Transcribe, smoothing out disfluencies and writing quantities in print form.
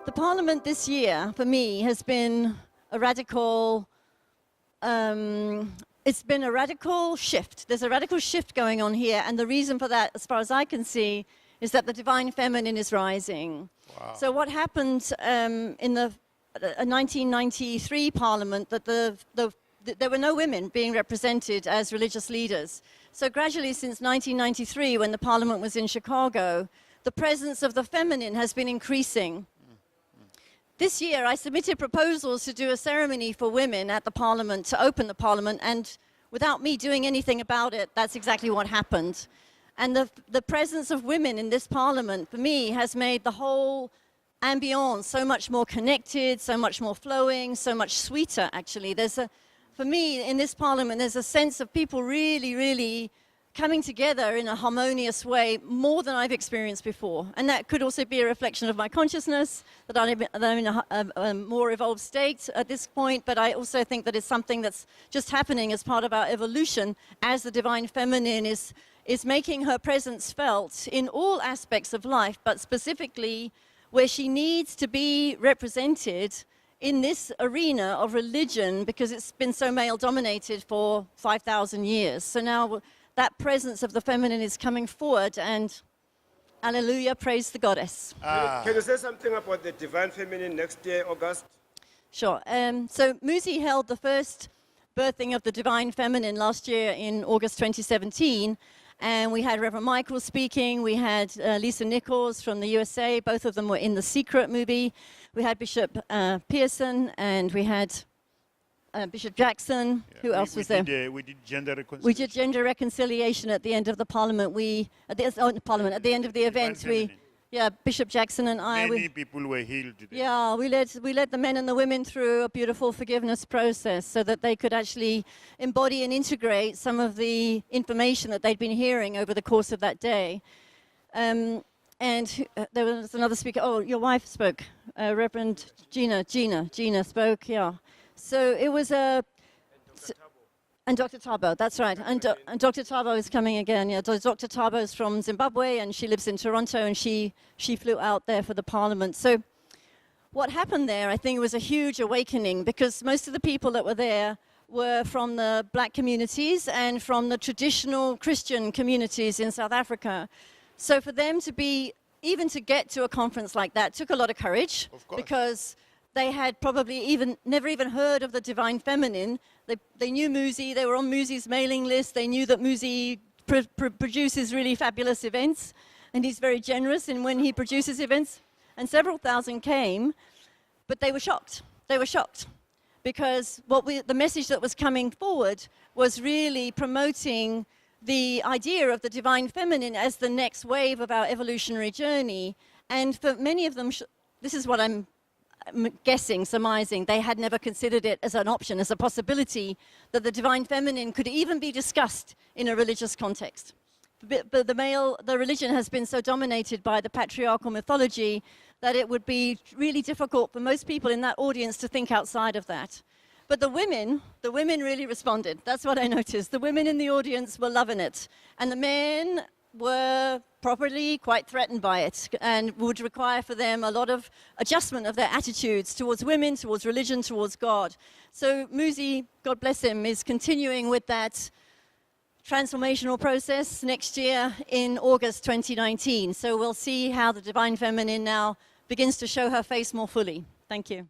The Parliament this year, for me, has been a radical, it's been a radical shift. There's a radical shift going on here, and the reason for that, as far as I can see, is that the divine feminine is rising. Wow. So what happened in the 1993 Parliament, that there were no women being represented as religious leaders. So gradually, since 1993, when the Parliament was in Chicago, the presence of the feminine has been increasing. This year, I submitted proposals to do a ceremony for women at the Parliament, to open the Parliament, and without me doing anything about it, that's exactly what happened. And the presence of women in this Parliament, for me, has made the whole ambience so much more connected, so much more flowing, so much sweeter, actually. For me, in this Parliament, there's a sense of people really, really coming together in a harmonious way, more than I've experienced before. And that could also be a reflection of my consciousness, that I'm in a more evolved state at this point, but I also think that it's something that's just happening as part of our evolution, as the divine feminine is making her presence felt in all aspects of life, but specifically where she needs to be represented in this arena of religion, because it's been so male-dominated for 5,000 years. So now that presence of the feminine is coming forward, and hallelujah, praise the goddess. Can you say something about the divine feminine next year, August? Sure. So Musi held the first birthing of the divine feminine last year in August 2017, and we had Reverend Michael speaking. We had Lisa Nichols from the USA. Both of them were in The Secret movie. We had Bishop Pearson, and we had Bishop Jackson. Yeah, Who else was there? We did gender reconciliation. We did gender reconciliation at the end of the Parliament. At the end of the event, Bishop Jackson and I. Many people were healed today. Yeah, we led the men and the women through a beautiful forgiveness process, so that they could actually embody and integrate some of the information that they'd been hearing over the course of that day. And there was another speaker. Oh, your wife spoke. Reverend Gina spoke. Yeah. So it was and Dr. Thabo, that's right. And Dr. Thabo is coming again. Yeah, Dr. Thabo is from Zimbabwe, and she lives in Toronto, and she flew out there for the Parliament. So what happened there, I think, was a huge awakening, because most of the people that were there were from the black communities and from the traditional Christian communities in South Africa. So for them to even to get to a conference like that took a lot of courage, because they had probably never even heard of the divine feminine. They knew Musi, they were on Musi's mailing list, they knew that Musi produces really fabulous events, and he's very generous in when he produces events. And several thousand came, but they were shocked. They were shocked, because the message that was coming forward was really promoting the idea of the divine feminine as the next wave of our evolutionary journey. And for many of them, this is what I'm guessing, surmising, they had never considered it as an option, as a possibility, that the divine feminine could even be discussed in a religious context. But the religion has been so dominated by the patriarchal mythology that it would be really difficult for most people in that audience to think outside of that. But the women really responded. That's what I noticed. The women in the audience were loving it, and the men were probably quite threatened by it, and would require for them a lot of adjustment of their attitudes towards women, towards religion, towards God. So Musi, God bless him, is continuing with that transformational process next year in August 2019. So we'll see how the divine feminine now begins to show her face more fully. Thank you.